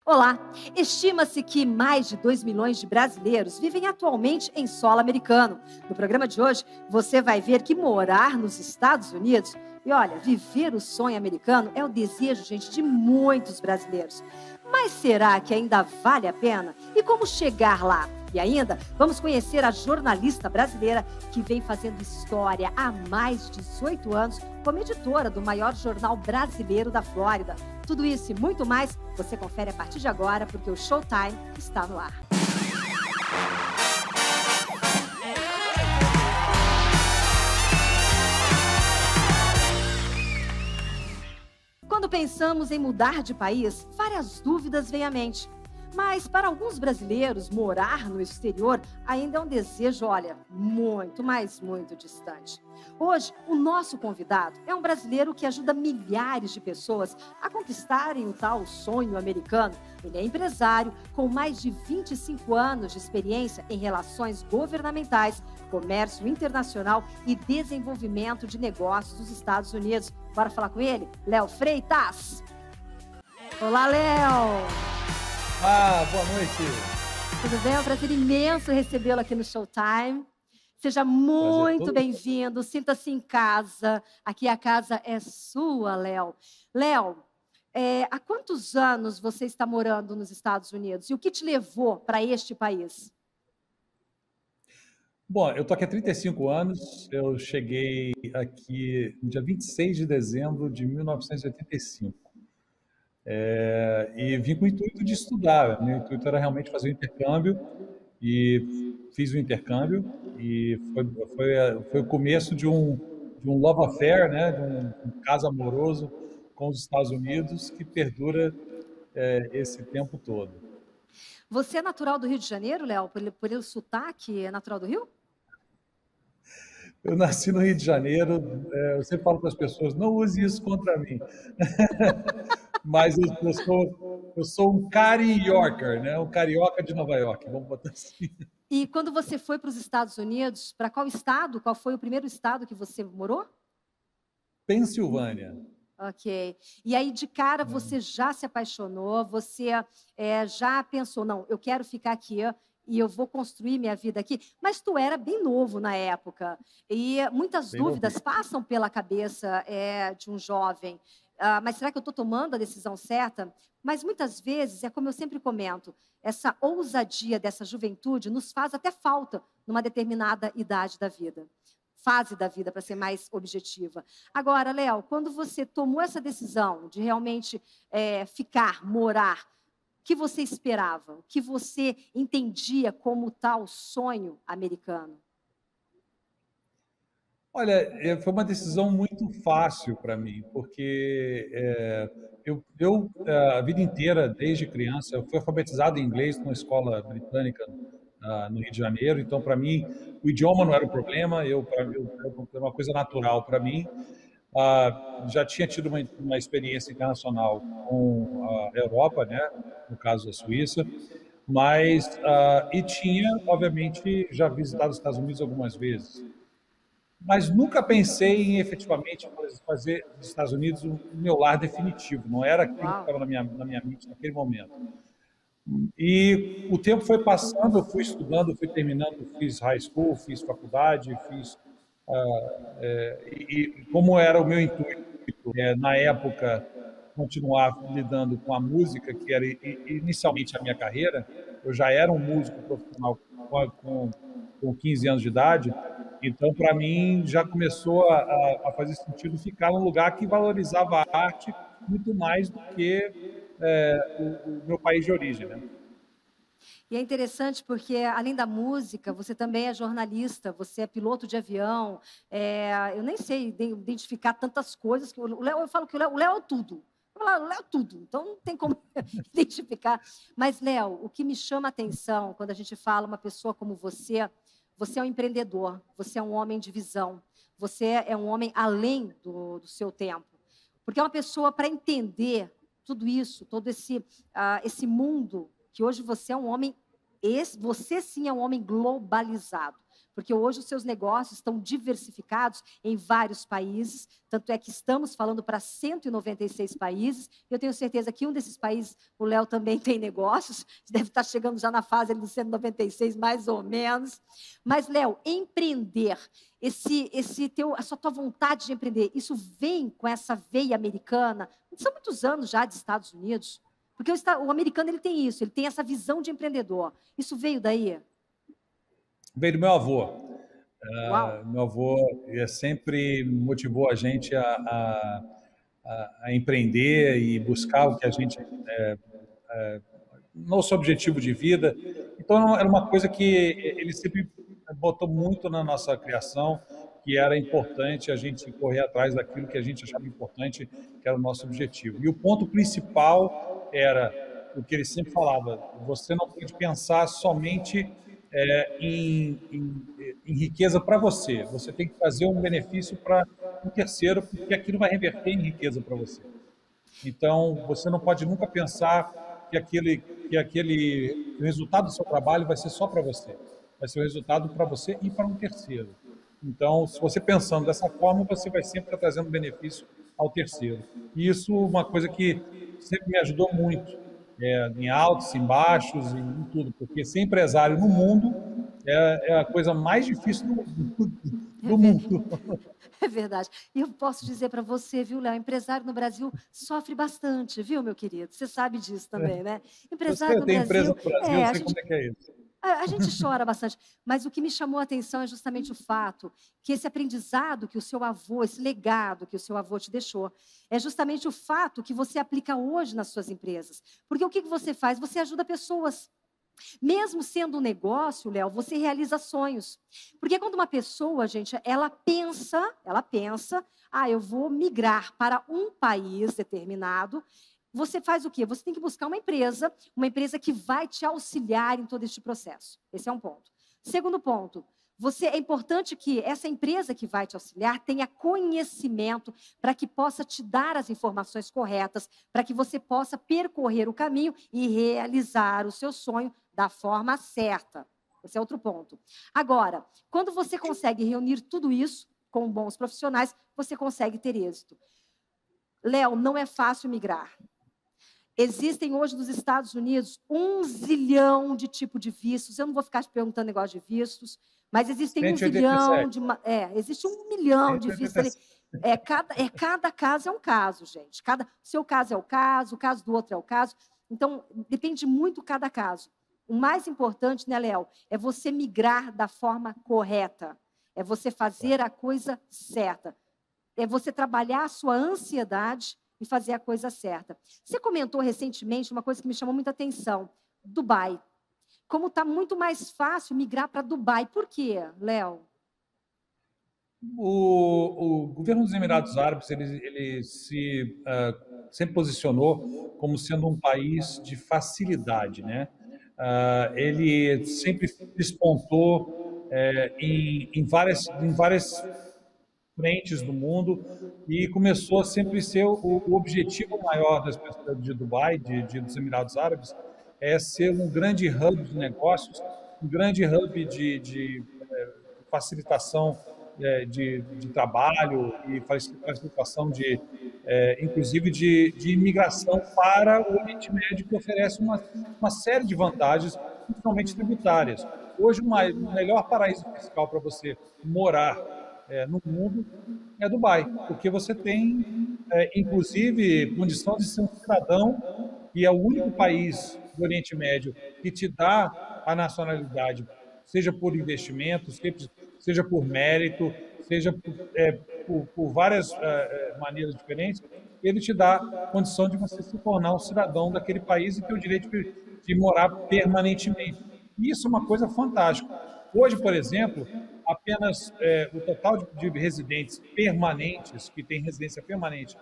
Olá! Estima-se que mais de 2 milhões de brasileiros vivem atualmente em solo americano. No programa de hoje, você vai ver que morar nos Estados Unidos e, olha, viver o sonho americano é o desejo, gente, de muitos brasileiros. Mas será que ainda vale a pena? E como chegar lá? E ainda, vamos conhecer a jornalista brasileira que vem fazendo história há mais de 18 anos como editora do maior jornal brasileiro da Flórida. Tudo isso e muito mais, você confere a partir de agora, porque o Showtime está no ar. Quando pensamos em mudar de país, várias dúvidas vêm à mente. Mas para alguns brasileiros, morar no exterior ainda é um desejo, olha, muito, mas muito distante. Hoje, o nosso convidado é um brasileiro que ajuda milhares de pessoas a conquistarem o tal sonho americano. Ele é empresário com mais de 25 anos de experiência em relações governamentais, comércio internacional e desenvolvimento de negócios dos Estados Unidos. Bora falar com ele? Léo Freitas! Olá, Léo! Boa noite. Tudo bem? É um prazer imenso recebê-lo aqui no Showtime. Seja muito bem-vindo, sinta-se em casa. Aqui a casa é sua, Léo. Léo, há quantos anos você está morando nos Estados Unidos? E o que te levou para este país? Bom, eu estou aqui há 35 anos. Eu cheguei aqui no dia 26 de dezembro de 1985. E vim com o intuito de estudar. Meu intuito era realmente fazer o intercâmbio e fiz o intercâmbio e foi o começo de um love affair, né? De um caso amoroso com os Estados Unidos que perdura esse tempo todo. Você é natural do Rio de Janeiro, Léo? Por sotaque, é natural do Rio? Eu nasci no Rio de Janeiro. Eu sempre falo para as pessoas, não use isso contra mim. Mas eu sou um carioca, né? Um carioca de Nova York, vamos botar assim. E quando você foi para os Estados Unidos, para qual estado? Qual foi o primeiro estado que você morou? Pensilvânia. Ok. E aí, de cara, você já se apaixonou, você já pensou, não, eu quero ficar aqui e eu vou construir minha vida aqui. Mas tu era bem novo na época. E muitas Bem dúvidas novinho. passam pela cabeça de um jovem. Mas será que eu estou tomando a decisão certa? Mas muitas vezes, é como eu sempre comento, essa ousadia dessa juventude nos faz até falta numa determinada idade da vida. Fase da vida, para ser mais objetiva. Agora, Léo, quando você tomou essa decisão de realmente morar, o que você esperava? O que você entendia como tal sonho americano? Olha, foi uma decisão muito fácil para mim, porque a vida inteira, desde criança, eu fui alfabetizado em inglês numa escola britânica no Rio de Janeiro. Então, para mim, o idioma não era o problema. Era uma coisa natural para mim. Já tinha tido uma experiência internacional com a Europa, né? No caso, a Suíça. E tinha, obviamente, já visitado os Estados Unidos algumas vezes. Mas nunca pensei em efetivamente fazer dos Estados Unidos o meu lar definitivo. Não era aquilo que Uau! estava na minha mente naquele momento. E o tempo foi passando, eu fui estudando, fui terminando, fiz high school, fiz faculdade, e como era o meu intuito, na época, continuar lidando com a música, que era inicialmente a minha carreira. Eu já era um músico profissional com 15 anos de idade. Então, para mim, já começou a fazer sentido ficar num lugar que valorizava a arte muito mais do que o meu país de origem, né? E é interessante porque, além da música, você também é jornalista, você é piloto de avião. Eu nem sei identificar tantas coisas. Que o Léo, eu falo que o Léo é tudo. Eu falo, o Léo é tudo, então não tem como identificar. Mas, Léo, o que me chama a atenção quando a gente fala uma pessoa como você é um empreendedor, você é um homem de visão, você é um homem além do seu tempo. Porque é uma pessoa, para entender tudo isso, todo esse mundo, que hoje você é um homem, você sim é um homem globalizado. porque hoje os seus negócios estão diversificados em vários países, tanto é que estamos falando para 196 países. Eu tenho certeza que um desses países, o Léo também tem negócios, deve estar chegando já na fase dos 196, mais ou menos. Mas, Léo, empreender, a tua vontade de empreender, isso vem com essa veia americana? São muitos anos já de Estados Unidos. Porque o americano ele tem isso, ele tem essa visão de empreendedor. Isso veio daí? Veio do meu avô. Uau! Meu avô sempre motivou a gente a empreender e buscar o que a gente... nosso objetivo de vida. Então, era uma coisa que ele sempre botou muito na nossa criação, que era importante a gente correr atrás daquilo que a gente achava importante, que era o nosso objetivo. E o ponto principal era o que ele sempre falava: você não pode pensar somente em riqueza para você, você tem que trazer um benefício para um terceiro, porque aquilo vai reverter em riqueza para você. Então, você não pode nunca pensar que o resultado do seu trabalho vai ser só para você, vai ser o resultado para você e para um terceiro. Então, se você pensando dessa forma, você vai sempre estar trazendo benefício ao terceiro. E isso é uma coisa que sempre me ajudou muito, em altos, em baixos, em tudo, porque ser empresário no mundo é a coisa mais difícil do mundo. É verdade. E eu posso dizer para você, viu, Léo, empresário no Brasil sofre bastante, viu, meu querido? Você sabe disso também, né? Empresário Eu no tenho empresa Brasil, no Brasil, eu sei como é que é isso. a gente chora bastante, mas o que me chamou a atenção é justamente o fato que esse aprendizado que o seu avô, esse legado que o seu avô te deixou, é justamente o fato que você aplica hoje nas suas empresas. Porque o que você faz? Você ajuda pessoas. Mesmo sendo um negócio, Léo, você realiza sonhos. Porque quando uma pessoa, gente, ela pensa, eu vou migrar para um país determinado, você faz o quê? Você tem que buscar uma empresa que vai te auxiliar em todo este processo. Esse é um ponto. Segundo ponto, é importante que essa empresa que vai te auxiliar tenha conhecimento para que possa te dar as informações corretas, para que você possa percorrer o caminho e realizar o seu sonho da forma certa. Esse é outro ponto. Agora, quando você consegue reunir tudo isso com bons profissionais, você consegue ter êxito. Léo, não é fácil migrar. Existem hoje nos Estados Unidos 1 zilhão de tipos de vistos. Eu não vou ficar te perguntando negócio de vistos, mas existem 187. Existe 1 milhão de vistos ali. Cada caso é um caso, gente. Seu caso é o caso do outro é o caso. Então, depende muito cada caso. O mais importante, né, Léo, é você migrar da forma correta. É você fazer a coisa certa. É você trabalhar a sua ansiedade e fazer a coisa certa. Você comentou recentemente uma coisa que me chamou muita atenção: Dubai. Como está muito mais fácil migrar para Dubai. Por quê, Léo? O governo dos Emirados Árabes ele sempre posicionou como sendo um país de facilidade, né? Ele sempre despontou em várias frentes do mundo e começou a sempre ser o objetivo maior das pessoas de Dubai, dos Emirados Árabes, é ser um grande hub de negócios, um grande hub de facilitação de trabalho e facilitação inclusive de imigração para o Oriente Médio, que oferece uma série de vantagens, principalmente tributárias. Hoje, o melhor paraíso fiscal para você morar no mundo é Dubai, porque você tem, inclusive, condição de ser um cidadão, e é o único país do Oriente Médio que te dá a nacionalidade, seja por investimento, seja por mérito, seja por várias maneiras diferentes. Ele te dá a condição de você se tornar um cidadão daquele país e ter o direito de morar permanentemente. E isso é uma coisa fantástica. Hoje, por exemplo, apenas o total de residentes permanentes, que tem residência permanente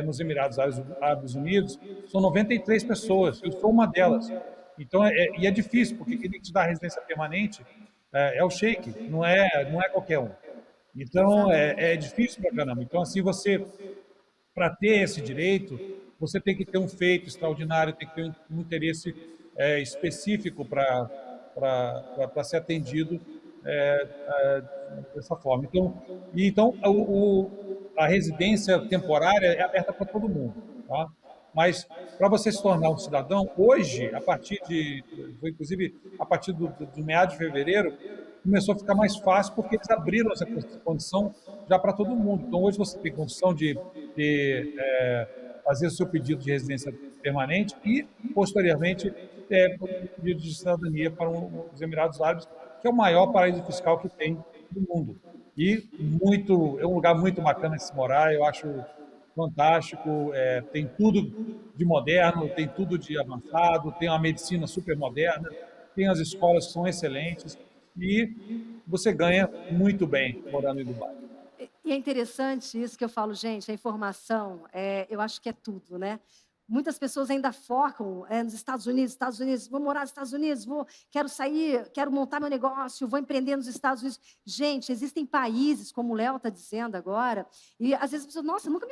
nos Emirados Árabes Unidos, são 93 pessoas. Eu sou uma delas. Então, e é difícil, porque quem te dá residência permanente é o sheik, não é qualquer um. Então, é difícil para caramba. Então, assim, para ter esse direito, você tem que ter um feito extraordinário, tem que ter um interesse específico para ser atendido dessa forma. Então a residência temporária é aberta para todo mundo, tá? Mas para você se tornar um cidadão, hoje, foi inclusive a partir do meados de fevereiro, começou a ficar mais fácil porque eles abriram essa condição já para todo mundo. Então hoje você tem condição de fazer o seu pedido de residência permanente e, posteriormente, o pedido de cidadania para os Emirados Árabes, que é o maior paraíso fiscal que tem do mundo. E é um lugar muito bacana de se morar, eu acho fantástico, tem tudo de moderno, tem tudo de avançado, tem uma medicina super moderna, tem as escolas que são excelentes e você ganha muito bem morando em Dubai. E é interessante isso que eu falo, gente, a informação, eu acho que é tudo, né? Muitas pessoas ainda focam nos Estados Unidos, vou morar nos Estados Unidos, quero sair, quero montar meu negócio, vou empreender nos Estados Unidos. Gente, existem países, como o Léo está dizendo agora, e às vezes as pessoas, nossa, nunca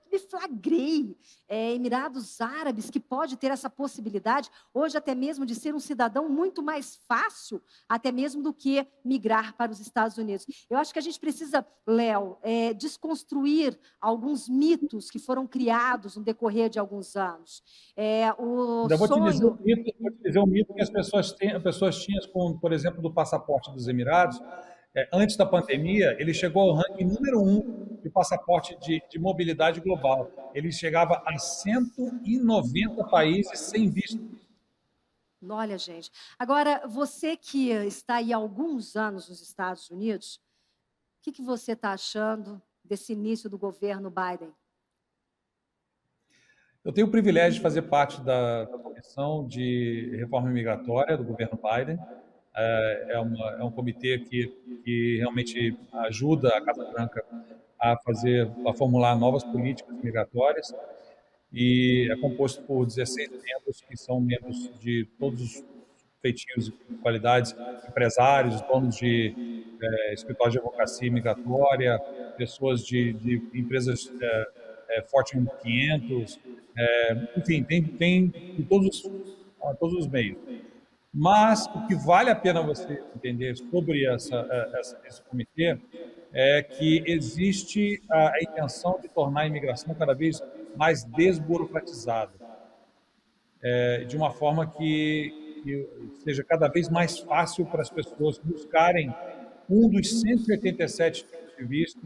me flagrei Emirados Árabes, que pode ter essa possibilidade, hoje até mesmo de ser um cidadão muito mais fácil, até mesmo do que migrar para os Estados Unidos. Eu acho que a gente precisa, Léo, desconstruir alguns mitos que foram criados no decorrer de alguns anos. Vou te dizer um mito que as pessoas tinham, por exemplo, do passaporte dos Emirados. Antes da pandemia, ele chegou ao ranking número 1 de passaporte de mobilidade global. Ele chegava a 190 países sem visto. Olha, gente. Agora, você que está aí há alguns anos nos Estados Unidos, o que você está achando desse início do governo Biden? Eu tenho o privilégio de fazer parte da Comissão de Reforma Migratória do governo Biden. É um comitê que realmente ajuda a Casa Branca a formular novas políticas migratórias, e é composto por 16 membros, que são membros de todos os feitios e qualidades, empresários, donos de escritórios de advocacia migratória, pessoas de empresas Fortune 500, enfim, tem de todos os meios. Mas o que vale a pena você entender sobre esse comitê é que existe a intenção de tornar a imigração cada vez mais desburocratizada, de uma forma que seja cada vez mais fácil para as pessoas buscarem um dos 187 tipos de vistos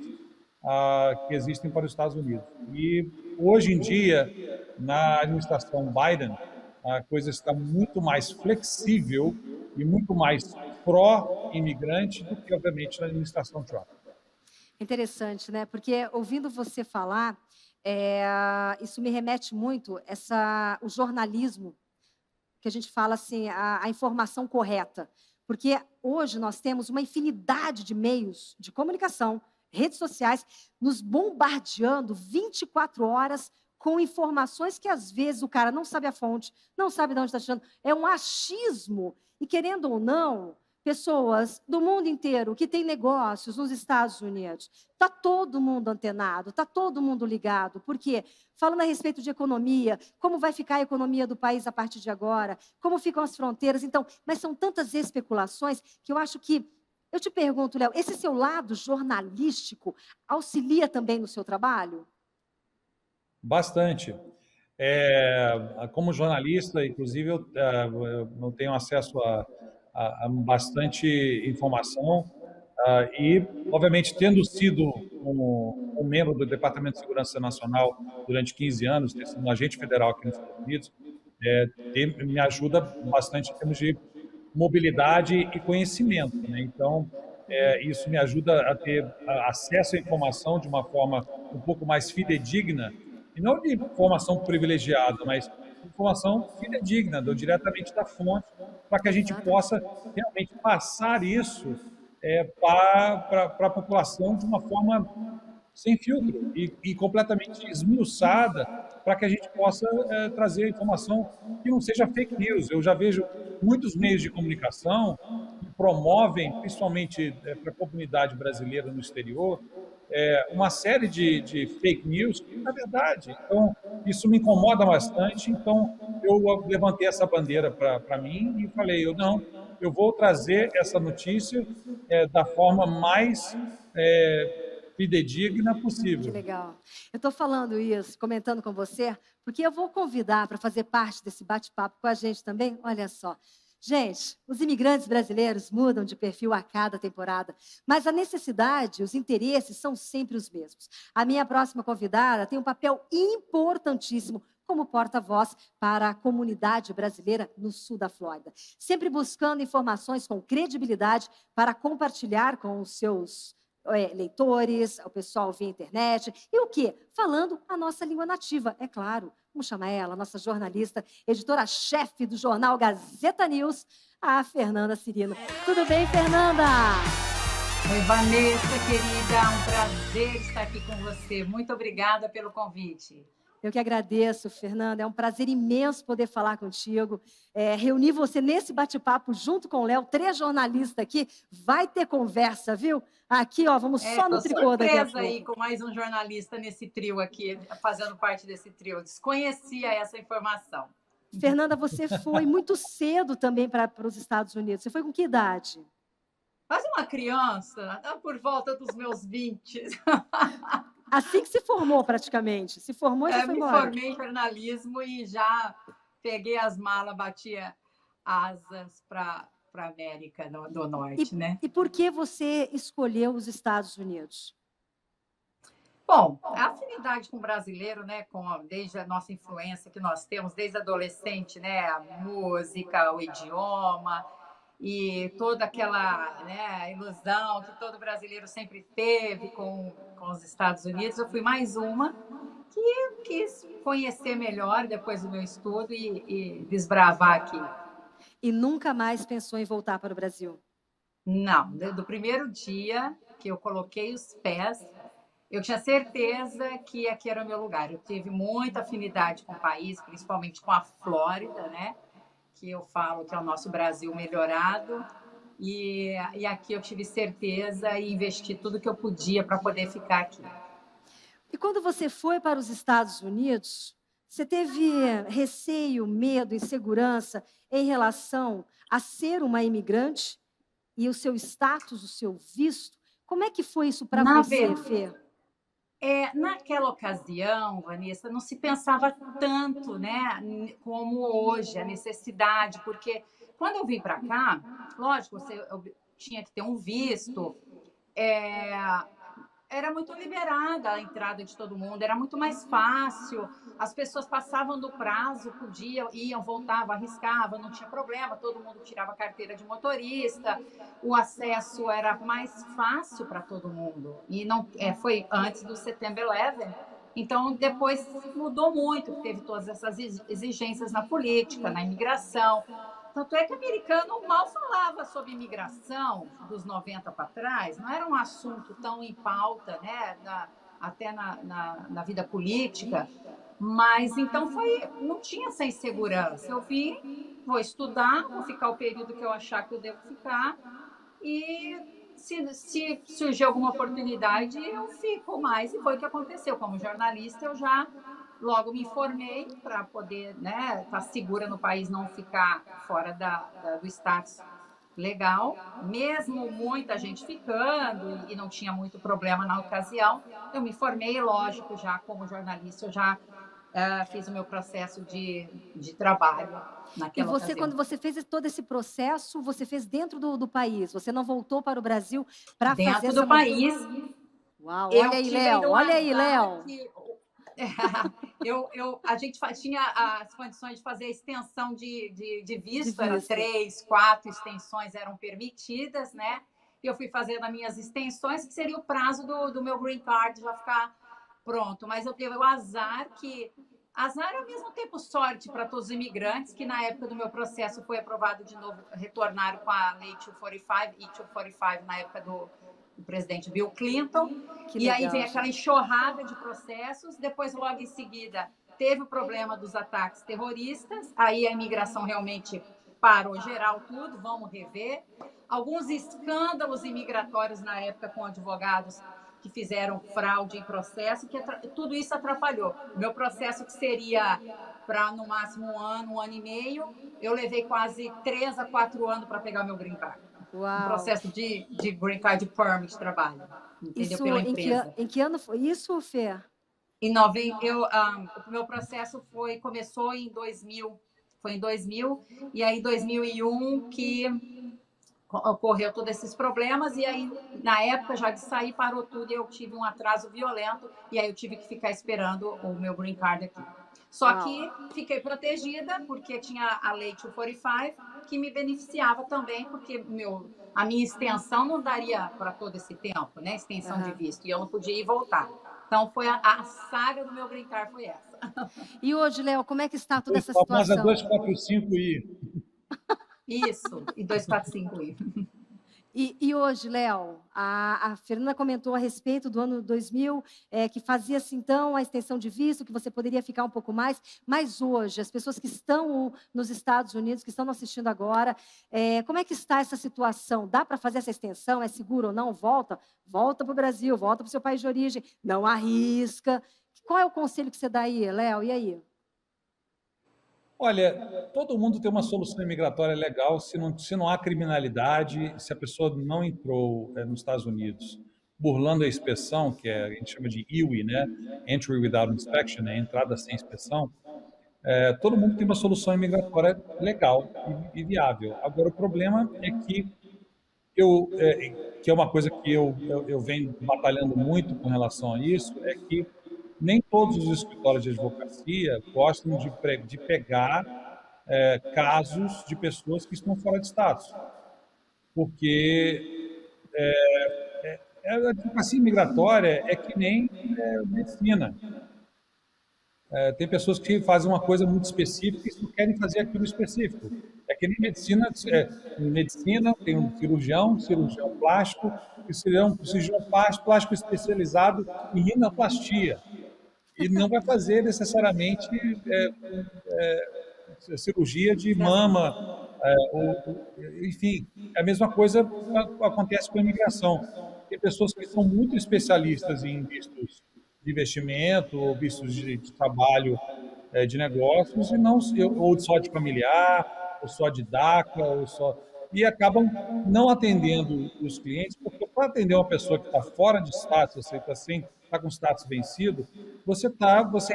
que existem para os Estados Unidos. E hoje em dia, na administração Biden, a coisa está muito mais flexível e muito mais pró-imigrante do que, obviamente, na administração Trump. Interessante, né? Porque ouvindo você falar, isso me remete muito o jornalismo, que a gente fala assim, a informação correta. Porque hoje nós temos uma infinidade de meios de comunicação, redes sociais, nos bombardeando 24 horas com informações que, às vezes, o cara não sabe a fonte, não sabe de onde está tirando. É um achismo. E, querendo ou não, pessoas do mundo inteiro que têm negócios nos Estados Unidos, está todo mundo antenado, está todo mundo ligado. Por quê? Falando a respeito de economia, como vai ficar a economia do país a partir de agora, como ficam as fronteiras. Então, mas são tantas especulações que eu acho que... Eu te pergunto, Léo, esse seu lado jornalístico auxilia também no seu trabalho? Bastante. Como jornalista, inclusive, eu tenho acesso a bastante informação e, obviamente, tendo sido um membro do Departamento de Segurança Nacional durante 15 anos, ter sido um agente federal aqui nos Estados Unidos, me ajuda bastante em termos de mobilidade e conhecimento, né? Então, isso me ajuda a ter acesso à informação de uma forma um pouco mais fidedigna, e não de informação privilegiada, mas informação fidedigna, diretamente da fonte, para que a gente possa realmente passar isso para a população de uma forma sem filtro e completamente esmiuçada, para que a gente possa trazer informação que não seja fake news. Eu já vejo muitos meios de comunicação que promovem, principalmente para a comunidade brasileira no exterior, uma série de fake news que, na verdade, então, isso me incomoda bastante. Então, eu levantei essa bandeira para mim e falei, não, eu vou trazer essa notícia da forma mais fidedigna Que possível. legal. Eu estou falando isso, comentando com você, porque eu vou convidar para fazer parte desse bate-papo com a gente também. Olha só. Gente, os imigrantes brasileiros mudam de perfil a cada temporada, mas a necessidade, os interesses são sempre os mesmos. A minha próxima convidada tem um papel importantíssimo como porta-voz para a comunidade brasileira no sul da Flórida, sempre buscando informações com credibilidade para compartilhar com os seus leitores, o pessoal via internet. E o quê? Falando a nossa língua nativa, é claro. Vamos chamar ela, nossa jornalista, editora-chefe do jornal Gazeta News, a Fernanda Cirino. Tudo bem, Fernanda? Oi, Vanessa, querida. Um prazer estar aqui com você. Muito obrigada pelo convite. Eu que agradeço, Fernanda. É um prazer imenso poder falar contigo. Reunir você nesse bate-papo junto com o Léo, 3 jornalistas aqui. Vai ter conversa, viu? Aqui, ó, vamos só no tricô daqui a pouco. Surpresa aí com mais um jornalista nesse trio aqui, fazendo parte desse trio. Eu desconhecia essa informação. Fernanda, você foi muito cedo também para os Estados Unidos. Você foi com que idade? Quase uma criança, por volta dos meus 20. Assim que se formou, praticamente. Se formou e já foi embora. Me formei em jornalismo e já peguei as malas, bati asas para a América do Norte, né? E por que você escolheu os Estados Unidos? Bom, a afinidade com o brasileiro, né, desde a nossa influência que nós temos desde adolescente, né, a música, o idioma e toda aquela, né, ilusão que todo brasileiro sempre teve com os Estados Unidos. Eu fui mais uma que quis conhecer melhor depois do meu estudo e desbravar aqui. E nunca mais pensou em voltar para o Brasil? Não, do primeiro dia que eu coloquei os pés, eu tinha certeza que aqui era o meu lugar. Eu tive muita afinidade com o país, principalmente com a Flórida, né? Que eu falo que é o nosso Brasil melhorado. E aqui eu tive certeza e investi tudo que eu podia para poder ficar aqui. E quando você foi para os Estados Unidos, você teve receio, medo, insegurança em relação a ser uma imigrante e o seu status, o seu visto? Como é que foi isso para você, Fê? Naquela ocasião, Vanessa, não se pensava tanto, né, como hoje, a necessidade, porque quando eu vim para cá, lógico, eu tinha que ter um visto, era muito liberada a entrada de todo mundo, era muito mais fácil, as pessoas passavam do prazo, podiam, iam, voltavam, arriscavam, não tinha problema, todo mundo tirava carteira de motorista, o acesso era mais fácil para todo mundo. E não foi antes do September 11, então depois mudou muito, teve todas essas exigências na política, na imigração. Tanto é que o americano mal falava sobre imigração dos 90 para trás, não era um assunto tão em pauta, né, até na vida política, mas então não tinha essa insegurança. Eu vim, vou estudar, vou ficar o período que eu achar que eu devo ficar e se surgir alguma oportunidade eu fico mais, e foi o que aconteceu. Como jornalista eu já logo me informei para poder, né, estar segura no país, não ficar fora do status legal, mesmo muita gente ficando e não tinha muito problema na ocasião. Eu me formei, lógico, já como jornalista, eu já fiz o meu processo de trabalho naquela ocasião. Quando você fez todo esse processo, você fez dentro do país? Você não voltou para o Brasil para fazer essa... Dentro do país. Uau, olha aí, Léo, olha aí, Léo. A gente tinha as condições de fazer a extensão de visto, eram 3, 4 extensões eram permitidas, né? E eu fui fazendo as minhas extensões, que seria o prazo do meu green card já ficar pronto. Mas eu teve o azar é ao mesmo tempo sorte para todos os imigrantes, que na época do meu processo foi aprovado de novo, retornaram com a Lei 245, e 245 na época do presidente Bill Clinton, e aí vem aquela enxurrada de processos. Depois, logo em seguida, teve o problema dos ataques terroristas, aí a imigração realmente parou geral tudo, vamos rever. Alguns escândalos imigratórios na época com advogados que fizeram fraude em processo, tudo isso atrapalhou. Meu processo, que seria para no máximo um ano e meio. Eu levei quase 3 a 4 anos para pegar meu green card. Uau. Um processo de green card permit de trabalho, entendeu? Isso, Pela empresa. em que ano foi isso, Fê? O meu processo começou em 2000, foi em 2000, e aí em 2001 que ocorreu todos esses problemas, e aí na época já de sair parou tudo e eu tive um atraso violento, e aí eu tive que ficar esperando o meu green card aqui. Só que fiquei protegida porque tinha a lei 245 que me beneficiava também, porque a minha extensão não daria para todo esse tempo, né? Extensão de visto, e eu não podia ir e voltar. Então, a saga do meu green card foi essa. E hoje, Léo, como é que está toda essa situação? A 245i. Isso, e 245i. E hoje, Léo, a Fernanda comentou a respeito do ano 2000, que fazia-se, então, a extensão de visto, que você poderia ficar um pouco mais, mas hoje, as pessoas que estão nos Estados Unidos, que estão nos assistindo agora, como é que está essa situação? Dá para fazer essa extensão? É seguro ou não? Volta para o Brasil, volta para o seu país de origem, não arrisca. Qual é o conselho que você dá aí, Léo? E aí? Olha, todo mundo tem uma solução imigratória legal se não há criminalidade, se a pessoa não entrou nos Estados Unidos burlando a inspeção, que a gente chama de EWI, né? Entry Without Inspection, né? Entrada sem inspeção. Todo mundo tem uma solução imigratória legal e viável. Agora, o problema é que é uma coisa que eu venho batalhando muito com relação a isso, é que nem todos os escritórios de advocacia gostam de pegar casos de pessoas que estão fora de status, porque a advocacia imigratória é que nem medicina. Tem pessoas que fazem uma coisa muito específica e só querem fazer aquilo específico. É que nem medicina, medicina tem um cirurgião plástico, cirurgião plástico especializado em rinoplastia. E não vai fazer necessariamente cirurgia de mama, enfim. A mesma coisa acontece com a imigração. Tem pessoas que são muito especialistas em vistos de investimento, ou vistos de trabalho, de negócios, ou só de familiar, ou só de DACA, e acabam não atendendo os clientes, porque para atender uma pessoa que está fora de status, você está com status vencido, você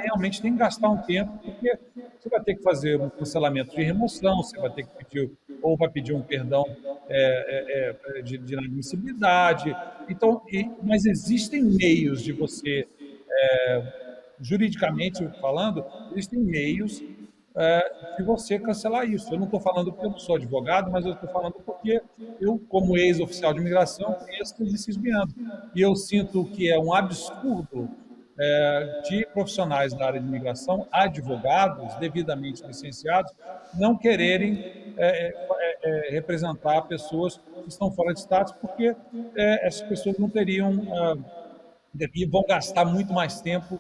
realmente tem que gastar um tempo, porque você vai ter que fazer um cancelamento de remoção, você vai ter que pedir um perdão de inadmissibilidade. Então, mas existem meios de você, juridicamente falando, existem meios de você cancelar isso. Eu não estou falando porque eu não sou advogado, mas eu estou falando porque eu, como ex-oficial de imigração, conheço esses meandros. E eu sinto que é um absurdo de profissionais da área de imigração, advogados devidamente licenciados, não quererem representar pessoas que estão fora de status, porque essas pessoas não teriam e vão gastar muito mais tempo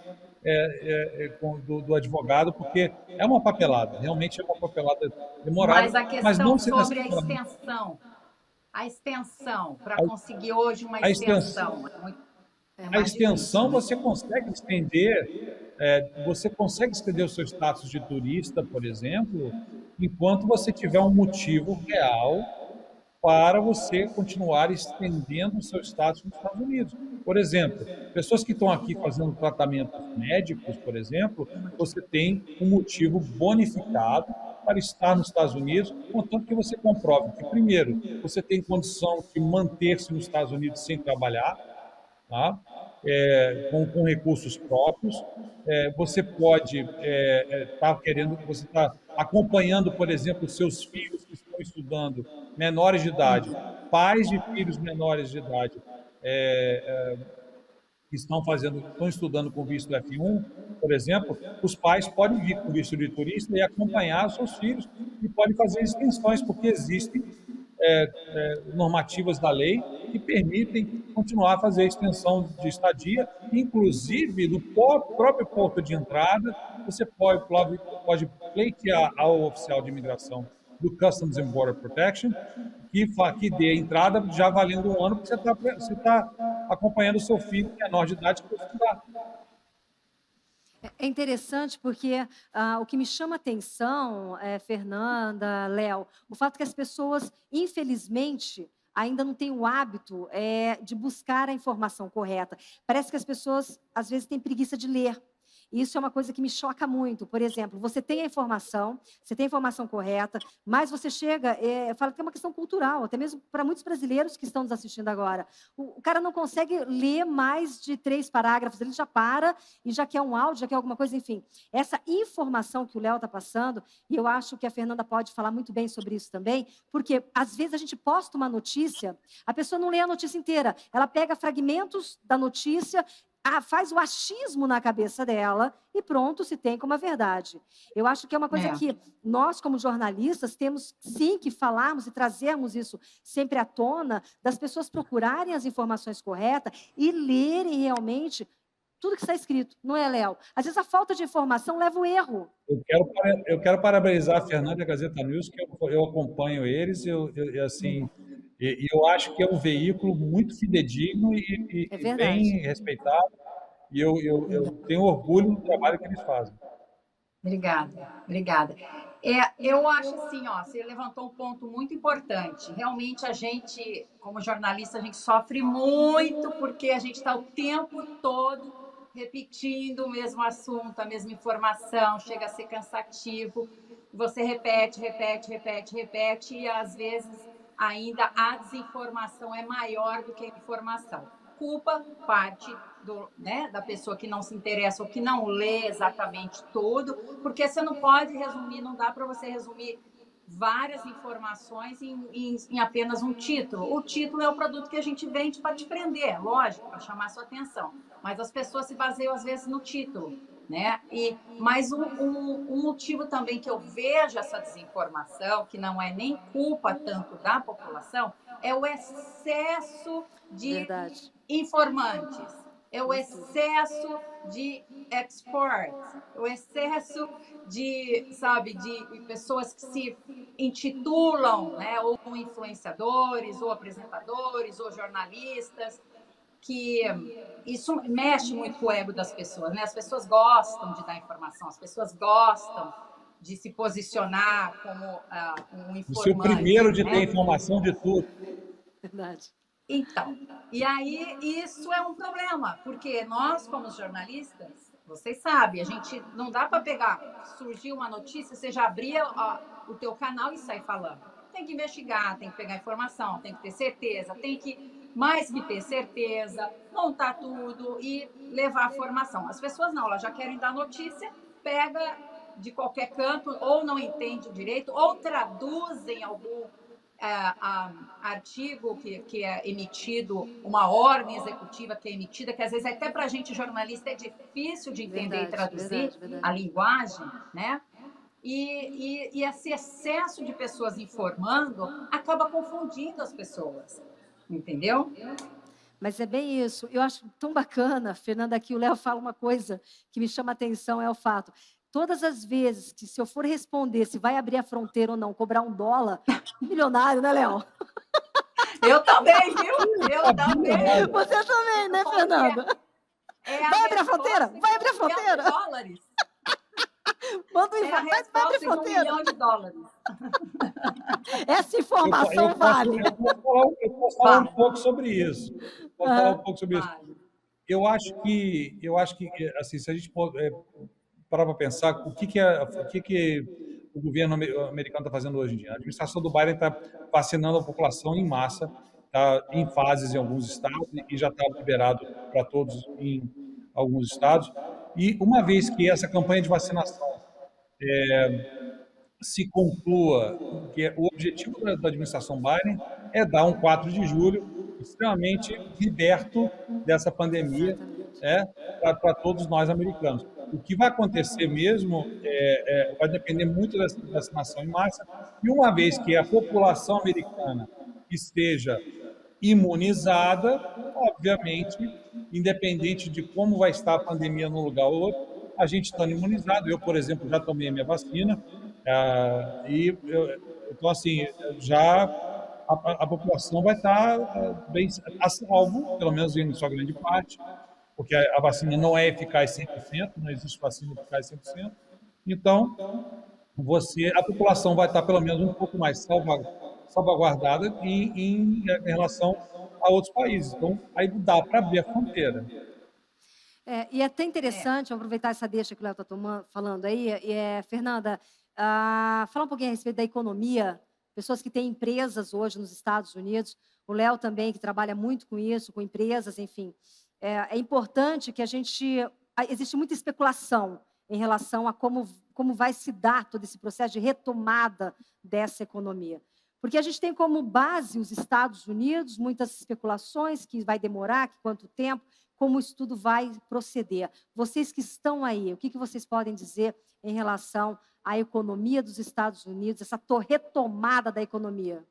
do advogado, porque é uma papelada, realmente é uma papelada demorada. Mas a questão sobre a extensão, para conseguir hoje uma extensão. A extensão você consegue estender o seu status de turista, por exemplo, enquanto você tiver um motivo real para você continuar estendendo o seu status nos Estados Unidos. Por exemplo, pessoas que estão aqui fazendo tratamentos médicos, por exemplo, você tem um motivo bonificado para estar nos Estados Unidos, contanto que você comprove que, primeiro, você tem condição de manter-se nos Estados Unidos sem trabalhar, tá? Com recursos próprios. Você pode você está acompanhando, por exemplo, os seus filhos que estão estudando, menores de idade, pais de filhos menores de idade, que estão estudando com visto F1, por exemplo, os pais podem vir com visto de turista e acompanhar os seus filhos e podem fazer extensões, porque existem normativas da lei que permitem continuar a fazer a extensão de estadia, inclusive no próprio porto de entrada, você pode pleitear ao oficial de imigração do Customs and Border Protection que dê a entrada já valendo um ano, porque você está acompanhando o seu filho menor de idade que vai estudar. É interessante porque o que me chama atenção, Fernanda, Léo, o fato que as pessoas, infelizmente, ainda não têm o hábito de buscar a informação correta. Parece que as pessoas, às vezes, têm preguiça de ler. Isso é uma coisa que me choca muito. Por exemplo, você tem a informação, você tem a informação correta, mas você chega, fala que é uma questão cultural, até mesmo para muitos brasileiros que estão nos assistindo agora. O cara não consegue ler mais de 3 parágrafos, ele já para e já quer um áudio, já quer alguma coisa, enfim. Essa informação que o Léo está passando, e eu acho que a Fernanda pode falar muito bem sobre isso também, porque às vezes a gente posta uma notícia, a pessoa não lê a notícia inteira, ela pega fragmentos da notícia, faz o achismo na cabeça dela e pronto, se tem como a verdade. Eu acho que é uma coisa que nós, como jornalistas, temos sim que falarmos e trazermos isso sempre à tona, das pessoas procurarem as informações corretas e lerem realmente tudo que está escrito, não é, Léo? Às vezes a falta de informação leva ao erro. Eu quero parabenizar a Fernanda e a Gazeta News, que eu acompanho eles, assim, eu acho que é um veículo muito fidedigno e bem respeitado, e eu tenho orgulho do trabalho que eles fazem. Obrigada, obrigada. Eu acho assim, ó, você levantou um ponto muito importante. Realmente a gente, como jornalista, a gente sofre muito porque a gente está o tempo todo repetindo o mesmo assunto, a mesma informação, chega a ser cansativo. Você repete, repete, repete, repete, e às vezes ainda a desinformação é maior do que a informação. Culpa parte da pessoa que não se interessa ou que não lê exatamente tudo, porque você não pode resumir, não dá para você resumir várias informações em apenas um título. O título é o produto que a gente vende para te prender, lógico, para chamar a sua atenção. Mas as pessoas se baseiam, às vezes, no título. Né? Mas um motivo também que eu vejo essa desinformação, que não é nem culpa tanto da população, é o excesso de informantes, é o excesso de export, o excesso de, de pessoas que se intitulam, né, ou influenciadores, ou apresentadores, ou jornalistas, que isso mexe muito com o ego das pessoas, né? As pessoas gostam de dar informação, as pessoas gostam de se posicionar como um informante. Você é o primeiro de ter informação de tudo. Verdade. Então, e aí isso é um problema, porque nós, como jornalistas, vocês sabem, a gente não dá para pegar, surgiu uma notícia, você já abria o teu canal e sai falando. Tem que investigar, tem que pegar informação, tem que ter certeza, tem que mais que ter certeza, montar tudo e levar a formação. As pessoas não, elas já querem dar notícia, pega de qualquer canto, ou não entende direito, ou traduzem algum artigo que é emitido, uma ordem executiva que é emitida, que às vezes até para a gente jornalista é difícil de entender e traduzir a linguagem, né? E esse excesso de pessoas informando acaba confundindo as pessoas. Entendeu? Mas é bem isso. Eu acho tão bacana, Fernanda, que o Léo fala uma coisa que me chama a atenção, é o fato. Todas as vezes que, se eu for responder se vai abrir a fronteira ou não, cobrar $1, milionário, né, Léo? Eu também, viu? Eu também. Você também, né, Fernanda? Vai abrir a fronteira? Vai abrir a fronteira? $1. Manda vai abrir a fronteira. $1 milhão. Essa informação vale. Eu posso falar um pouco sobre isso. Eu acho que assim, se a gente parar para pensar o que o governo americano está fazendo hoje em dia. A administração do Biden está vacinando a população em massa, está em fases em alguns estados e já está liberado para todos em alguns estados. E uma vez que essa campanha de vacinação se conclua, que o objetivo da administração Biden é dar um 4 de julho extremamente liberto dessa pandemia, para todos nós americanos. O que vai acontecer mesmo vai depender muito dessa vacinação em massa, e uma vez que a população americana esteja imunizada, obviamente, independente de como vai estar a pandemia num lugar ou outro, a gente estando imunizado, eu, por exemplo, já tomei a minha vacina, então, assim, já a população vai estar bem a salvo, pelo menos em sua grande parte, porque a vacina não é eficaz 100%, não existe vacina eficaz 100%. Então, a população vai estar pelo menos um pouco mais salvaguardada em relação a outros países. Então, aí dá para abrir a fronteira. E é até interessante, vamos aproveitar essa deixa que o Léo está falando aí, Fernanda, falar um pouquinho a respeito da economia, pessoas que têm empresas hoje nos Estados Unidos, o Léo também, que trabalha muito com isso, com empresas, enfim. É importante que existe muita especulação em relação a como vai se dar todo esse processo de retomada dessa economia. Porque a gente tem como base os Estados Unidos, muitas especulações, que vai demorar, que quanto tempo, como isso tudo vai proceder. Vocês que estão aí, o que vocês podem dizer em relação à economia dos Estados Unidos, essa retomada da economia?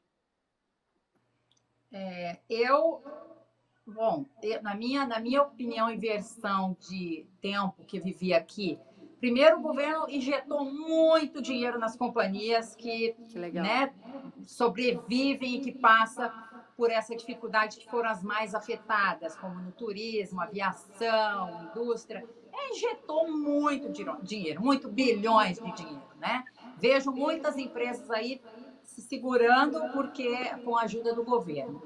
Na minha opinião e versão de tempo que vivi aqui, primeiro o governo injetou muito dinheiro nas companhias que né, sobrevivem e que passam por essa dificuldade, que foram as mais afetadas, como no turismo, aviação, indústria. Injetou muito dinheiro, muito bilhões de dinheiro, né? Vejo muitas empresas aí se segurando com a ajuda do governo.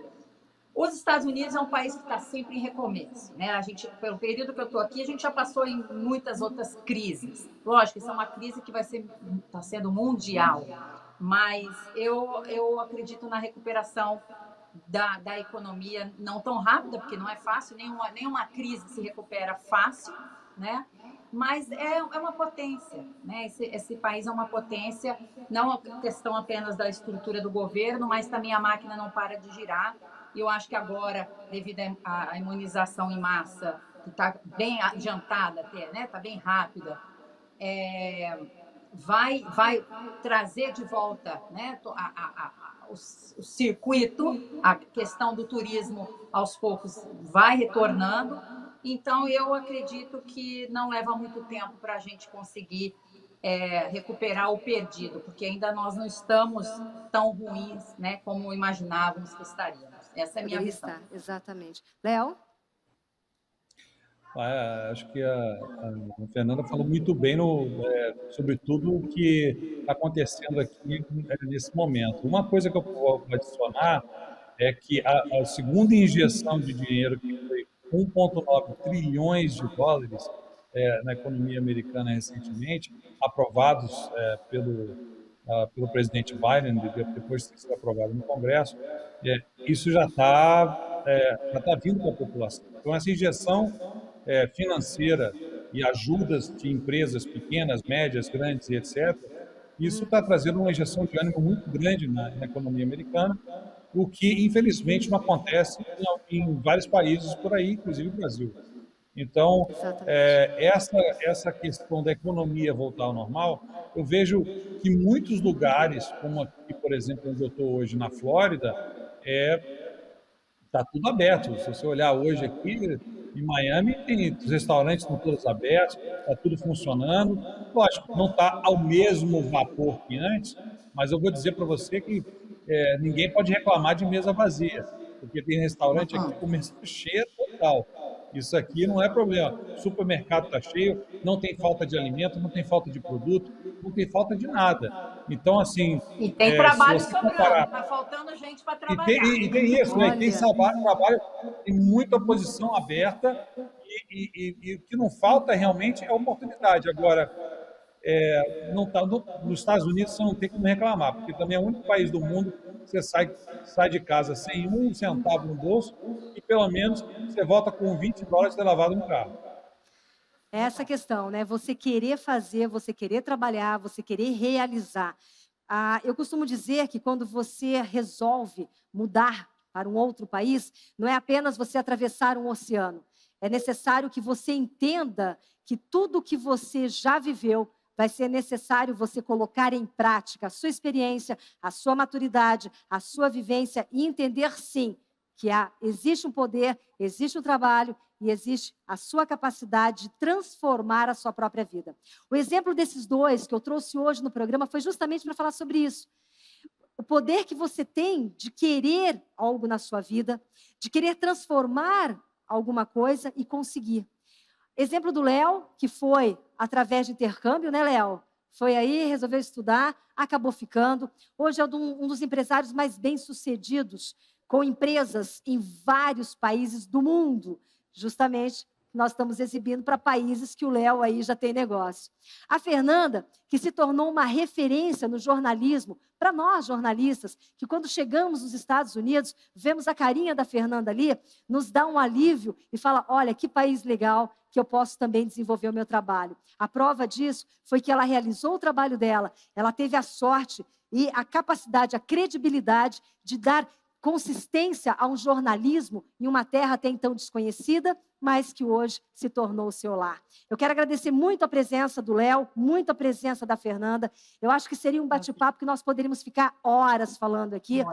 Os Estados Unidos é um país que está sempre em recomeço, né? A gente, pelo período que eu estou aqui, a gente já passou em muitas outras crises. Lógico, isso é uma crise que está sendo mundial, mas eu acredito na recuperação da economia, não tão rápida, porque não é fácil, nenhuma crise se recupera fácil, né? Mas é uma potência, né? Esse país é uma potência, não é questão apenas da estrutura do governo, mas também a máquina não para de girar. E eu acho que agora, devido à imunização em massa, que está bem adiantada até, né? Está bem rápida, vai trazer de volta, né, o circuito, a questão do turismo aos poucos vai retornando. Então, eu acredito que não leva muito tempo para a gente conseguir recuperar o perdido, porque ainda nós não estamos tão ruins, né, como imaginávamos que estaríamos. Essa é a minha visão. Exatamente. Léo? Acho que a Fernanda falou muito bem sobre tudo o que está acontecendo aqui nesse momento. Uma coisa que eu vou adicionar é que a segunda injeção de dinheiro, que foi 1,9 trilhões de dólares na economia americana recentemente, aprovados pelo presidente Biden, depois de ter sido aprovado no Congresso, isso já está vindo para a população. Então, essa injeção financeira e ajudas de empresas pequenas, médias, grandes e etc., isso está trazendo uma injeção de ânimo muito grande na economia americana, o que, infelizmente, não acontece em vários países por aí, inclusive o Brasil. Então, essa questão da economia voltar ao normal, eu vejo que muitos lugares, como aqui, por exemplo, onde eu estou hoje, na Flórida, está tudo aberto. Se você olhar hoje aqui, em Miami, os restaurantes estão todos abertos, está tudo funcionando. Lógico, não está ao mesmo vapor que antes, mas eu vou dizer para você que ninguém pode reclamar de mesa vazia, porque tem restaurante aqui com mesa cheia total. Isso aqui não é problema. O supermercado está cheio, não tem falta de alimento, não tem falta de produto, não tem falta de nada. Então, assim... E tem trabalho sobrando, está faltando gente para trabalhar. E tem isso, né? Tem trabalho, tem muita posição aberta e o que não falta realmente é oportunidade. Agora, nos Estados Unidos você não tem como reclamar, porque também é o único país do mundo que você sai de casa sem um centavo no bolso e pelo menos você volta com $20 de lavado no carro. Essa questão, né? Você querer fazer, você querer trabalhar, você querer realizar. Eu costumo dizer que quando você resolve mudar para um outro país, não é apenas você atravessar um oceano. É necessário que você entenda que tudo que você já viveu vai ser necessário você colocar em prática a sua experiência, a sua maturidade, a sua vivência e entender, sim, que existe um poder, existe um trabalho e existe a sua capacidade de transformar a sua própria vida. O exemplo desses dois que eu trouxe hoje no programa foi justamente para falar sobre isso. O poder que você tem de querer algo na sua vida, de querer transformar alguma coisa e conseguir. Exemplo do Léo, que foi através de intercâmbio, né, Léo? Foi aí, resolveu estudar, acabou ficando. Hoje é um dos empresários mais bem-sucedidos, com empresas em vários países do mundo. Justamente, nós estamos exibindo para países que o Léo aí já tem negócio. A Fernanda, que se tornou uma referência no jornalismo, para nós jornalistas, que quando chegamos nos Estados Unidos, vemos a carinha da Fernanda ali, nos dá um alívio e fala, olha, que país legal, que eu posso também desenvolver o meu trabalho. A prova disso foi que ela realizou o trabalho dela, ela teve a sorte e a capacidade, a credibilidade de dar consistência a um jornalismo em uma terra até então desconhecida, mas que hoje se tornou o seu lar. Eu quero agradecer muito a presença do Léo, muito a presença da Fernanda. Eu acho que seria um bate-papo que nós poderíamos ficar horas falando aqui.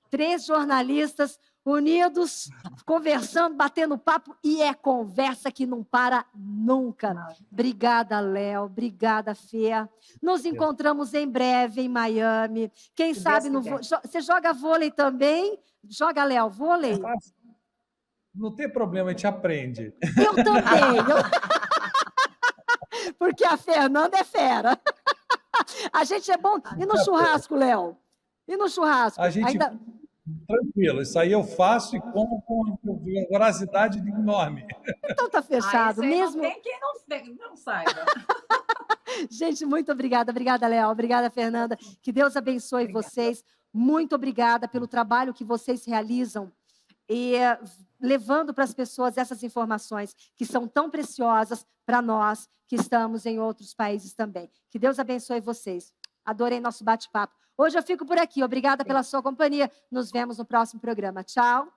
3 jornalistas unidos, conversando, batendo papo, e é conversa que não para nunca. Obrigada, Léo. Obrigada, Fê. Nos encontramos em breve em Miami. Quem sabe no vôlei. Você joga vôlei também? Joga, Léo, vôlei? Não tem problema, a gente aprende. Eu também. Porque a Fernanda é fera. A gente é bom. E no churrasco, Léo? E no churrasco? A gente... Tranquilo, isso aí eu faço e como com uma voracidade enorme. Então tá fechado. Mesmo... Não tem quem não saiba. Gente, muito obrigada. Obrigada, Léo. Obrigada, Fernanda. Que Deus abençoe vocês. Muito obrigada pelo trabalho que vocês realizam e levando para as pessoas essas informações que são tão preciosas para nós que estamos em outros países também. Que Deus abençoe vocês. Adorei nosso bate-papo. Hoje eu fico por aqui. Obrigada pela sua companhia. Nos vemos no próximo programa. Tchau.